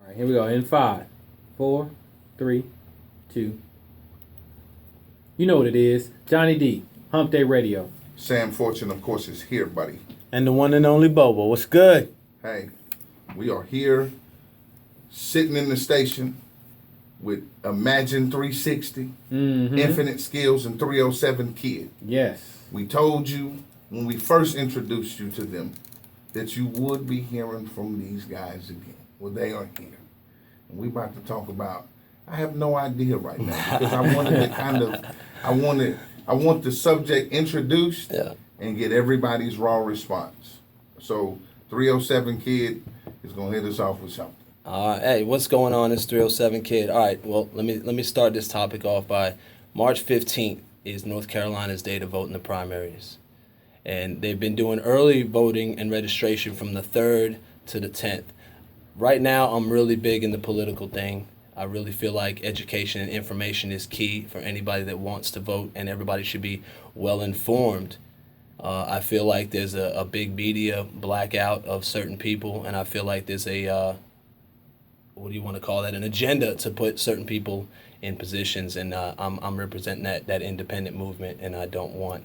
All right, here we go. In 5, 4, 3, 2. You know what it is. Johnny D, Hump Day Radio. Sam Fortune, of course, is here, buddy. And the one and only Bobo. What's good? Hey, we are here, sitting in the station with Imagine 360, Infinite Skills, and 307 Kid. Yes. We told you when we first introduced you to them that you would be hearing from these guys again. Well, they are here. And we about to talk about, I have no idea right now because I wanted to kind of, I want the subject introduced and get everybody's raw response. So 307 Kid is going to hit us off with something. Hey, what's going on? It's 307 Kid. All right, well, let me start this topic off by March 15th is North Carolina's day to vote in the primaries. And they've been doing early voting and registration from the 3rd to the 10th. Right now, I'm really big in the political thing. I really feel like education and information is key for anybody that wants to vote, and everybody should be well informed. I feel like there's a big media blackout of certain people, and I feel like there's a, what do you want to call that, an agenda to put certain people in positions, and I'm representing that independent movement, and I don't want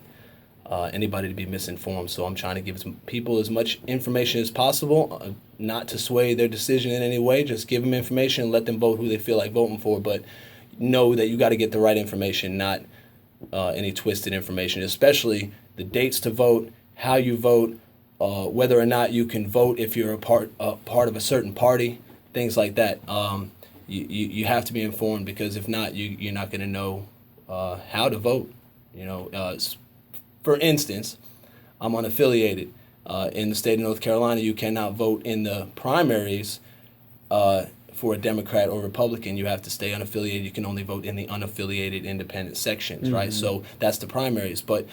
anybody to be misinformed. So I'm trying to give people as much information as possible, not to sway their decision in any way. Just give them information and let them vote who they feel like voting for, but know that you got to get the right information, not any twisted information, especially the dates to vote, how you vote, whether or not you can vote if you're a part of a certain party, things like that. You have to be informed, because if not, you're not going to know how to vote. You know, for instance, I'm unaffiliated. In the state of North Carolina, you cannot vote in the primaries for a Democrat or Republican. You have to stay unaffiliated. You can only vote in the unaffiliated independent sections, right? So that's the primaries. But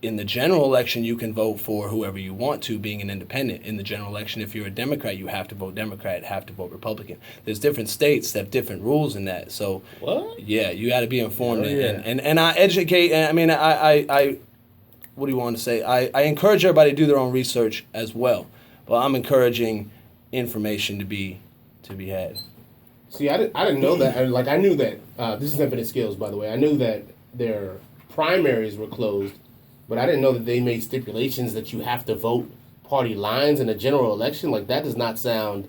in the general election, you can vote for whoever you want to, being an independent. In the general election, if you're a Democrat, you have to vote Democrat, have to vote Republican. There's different states that have different rules in that. So, What? Yeah, you got to be informed. Oh, yeah. And I educate, I mean, I what do you want to say? I encourage everybody to do their own research as well. But I'm encouraging information to be had. See, I didn't know that. I knew that, this is Infinite Skills, by the way. I knew that their primaries were closed, but I didn't know that they made stipulations that you have to vote party lines in a general election. Like, that does not sound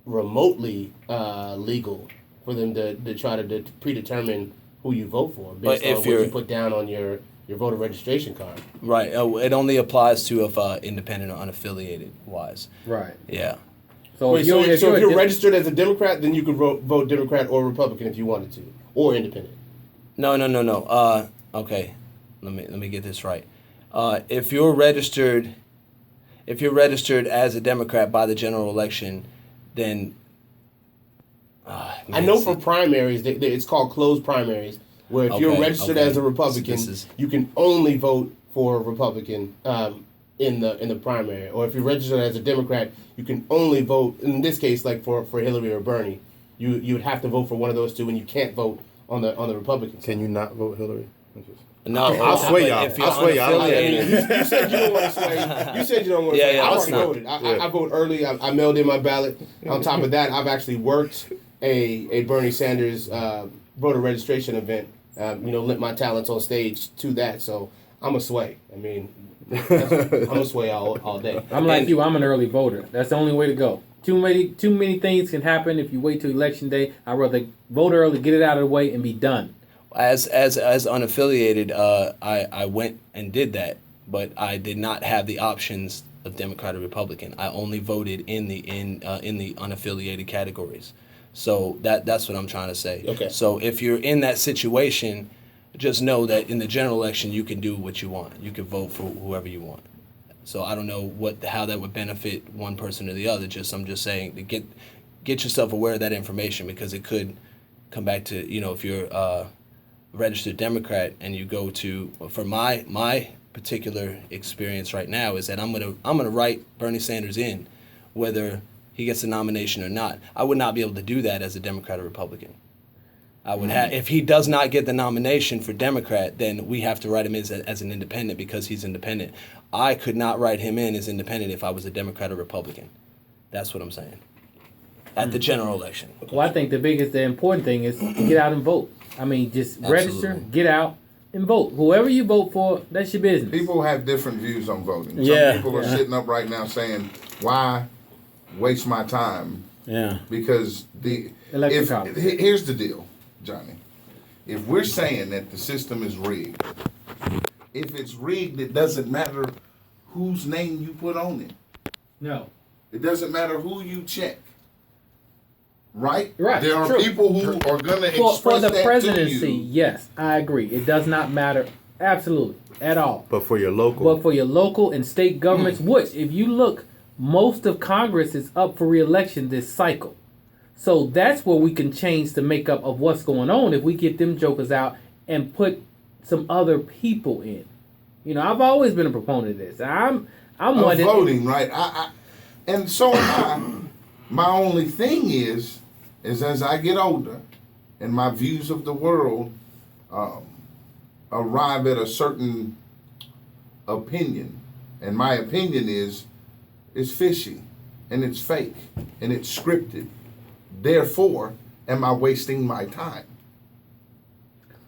remotely legal for them to try to predetermine who you vote for based on what you put down on your voter registration card. Right. It only applies to if independent or unaffiliated wise. Right. Yeah. So if you're registered as a Democrat, then you could vote Democrat or Republican if you wanted to, or independent. No. Okay. Let me get this right. If you're registered as a Democrat by the general election, then I know for primaries, it's called closed primaries, where if you're registered as a Republican, you can only vote for a Republican in the primary. Or if you're registered as a Democrat, you can only vote, in this case, like for Hillary or Bernie, you would have to vote for one of those two, and you can't vote on the Republican side. Can you not vote Hillary? No, I'll sway y'all. If you're I'll sway y'all. unaffiliated- You said you don't want to sway. You said you don't want to sway. Yeah, I let's already not. voted. I vote early. I mailed in my ballot. On top of that, I've actually worked a Bernie Sanders voter registration event. Lent my talents on stage to that. So I'm a sway. I mean, I'm a sway all day. I'm like you. I'm an early voter. That's the only way to go. Too many things can happen if you wait till election day. I'd rather vote early, get it out of the way, and be done. As unaffiliated, I went and did that, but I did not have the options of Democrat or Republican. I only voted in the unaffiliated categories. So that's what I'm trying to say. Okay. So if you're in that situation, just know that in the general election you can do what you want. You can vote for whoever you want. So I don't know how that would benefit one person or the other. I'm just saying to get yourself aware of that information, because it could come back to, if you're a registered Democrat and you go to, for my particular experience right now is that I'm gonna write Bernie Sanders in, whether he gets a nomination or not. I would not be able to do that as a Democrat or Republican. I would have, if he does not get the nomination for Democrat, then we have to write him as an independent because he's independent. I could not write him in as independent if I was a Democrat or Republican. That's what I'm saying. at the general election. Well, I think the important thing is to get out and vote. I mean, just register, get out, and vote. Whoever you vote for, that's your business. People have different views on voting. Yeah. Some people are sitting up right now saying, "Why waste my time?" Yeah. Because here's the deal, Johnny. If we're saying that the system is rigged, if it's rigged, it doesn't matter whose name you put on it. No. It doesn't matter who you check. Right? Right. There are True. people who are going to express For the that presidency, to you. yes, I agree. It does not matter absolutely at all. But for your local. But for your local and state governments, which, if you look, most of Congress is up for re-election this cycle. So that's where we can change the makeup of what's going on if we get them jokers out and put some other people in. You know, I've always been a proponent of this. I'm one that, voting, right? And so am I. My only thing is as I get older and my views of the world arrive at a certain opinion, and my opinion is it's fishy and it's fake and it's scripted. Therefore, am I wasting my time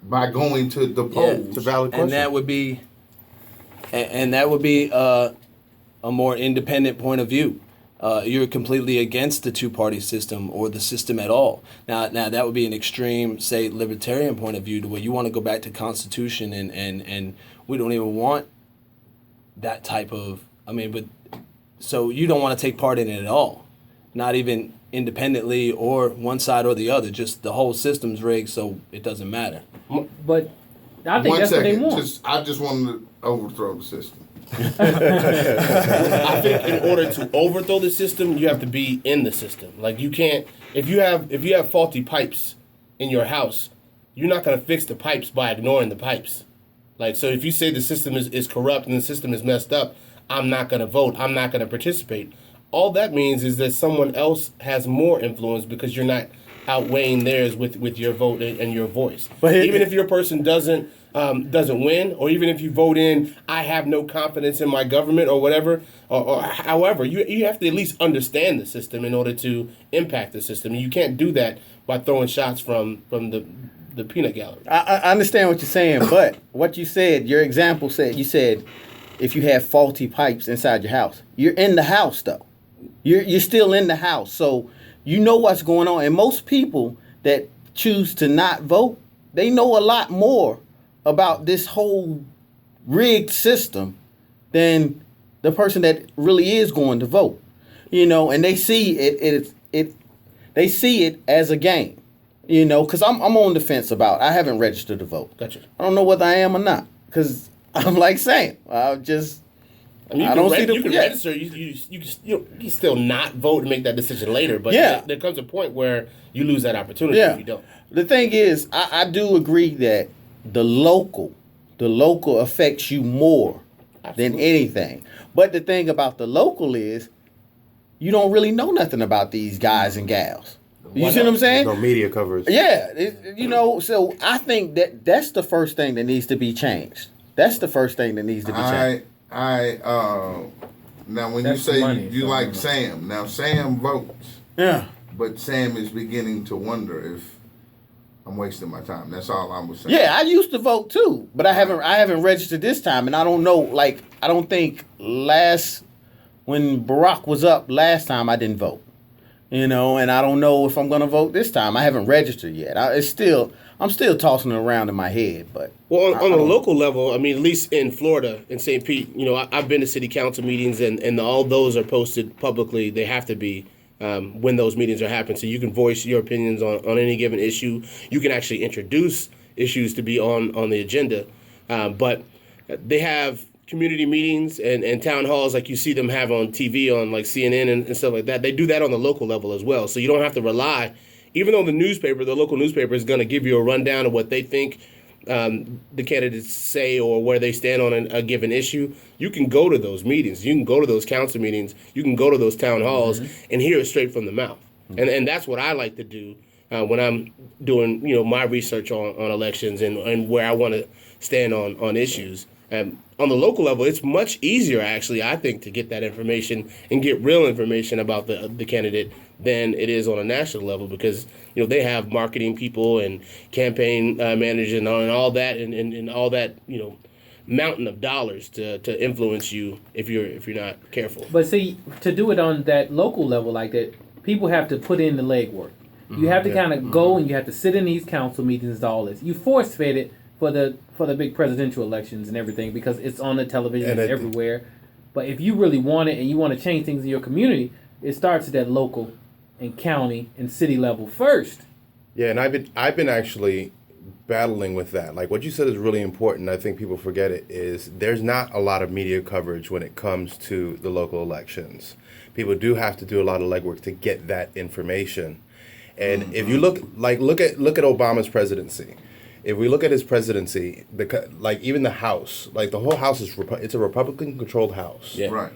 by going to the polls? It's a valid question. And that would be a more independent point of view. You're completely against the two-party system or the system at all. Now that would be an extreme, say, libertarian point of view, to where you want to go back to Constitution and we don't even want that type of. So you don't want to take part in it at all, not even independently or one side or the other. Just the whole system's rigged, so it doesn't matter. but I think that's what they want. I just wanted to overthrow the system. I think in order to overthrow the system, you have to be in the system. Like, you can't, if you have faulty pipes in your house, you're not going to fix the pipes by ignoring the pipes. Like, so if you say the system is corrupt and the system is messed up, I'm not going to vote, I'm not going to participate. All that means is that someone else has more influence because you're not outweighing theirs with your vote and your voice. But even if your person doesn't win, or even if you vote in, I have no confidence in my government or whatever, or however, you have to at least understand the system in order to impact the system. And you can't do that by throwing shots from the peanut gallery. I understand what you're saying, but what you said, your example said, you said if you have faulty pipes inside your house, you're in the house though. You're still in the house, so you know what's going on. And most people that choose to not vote, they know a lot more about this whole rigged system than the person that really is going to vote. You know, and they see they see it as a game. You know, because I'm on the fence about. I haven't registered to vote. Gotcha. I don't know whether I am or not, because I'm like Sam. I don't see the. You can register. You can still not vote and make that decision later. But there comes a point where you lose that opportunity if you don't. The thing is, I do agree that the local affects you more than anything. But the thing about the local is, you don't really know nothing about these guys and gals. You see what I'm saying? No media coverage. Yeah, so I think that's the first thing that needs to be changed. That's the first thing that needs to be changed. Now when That's you say money, you so like Sam, now Sam votes. Yeah. But Sam is beginning to wonder if I'm wasting my time. That's all I was saying. Yeah, I used to vote too, but I haven't registered this time, and I don't know. Like, I don't think when Barack was up last time, I didn't vote. You know, and I don't know if I'm going to vote this time. I haven't registered yet. I'm still tossing it around in my head. But well, on a local level, I mean, at least in Florida, in St. Pete, you know, I've been to city council meetings, and all those are posted publicly. They have to be when those meetings are happening, so you can voice your opinions on any given issue. You can actually introduce issues to be on the agenda, but they have community meetings and town halls like you see them have on TV on like CNN and stuff like that. They do that on the local level as well. So you don't have to rely, even though the local newspaper is going to give you a rundown of what they think the candidates say or where they stand on a given issue. You can go to those meetings. You can go to those council meetings. You can go to those town halls and hear it straight from the mouth. And that's what I like to do when I'm doing, you know, my research on elections and where I want to stand on issues. On the local level, it's much easier, actually, I think, to get that information and get real information about the candidate than it is on a national level because they have marketing people and campaign managers and all that and all that mountain of dollars to influence you if you're not careful. But see, to do it on that local level like that, people have to put in the legwork. You have to kind of go and you have to sit in these council meetings and all this. You force fed it for the big presidential elections and everything because it's on the television, it's everywhere. But if you really want it and you want to change things in your community, it starts at that local and county and city level first. Yeah, and I've been actually battling with that. Like what you said is really important. I think people forget it is there's not a lot of media coverage when it comes to the local elections. People do have to do a lot of legwork to get that information. And if you look at Obama's presidency, if we look at his presidency, even the House, like the whole House it's a Republican-controlled House. Yeah. Right.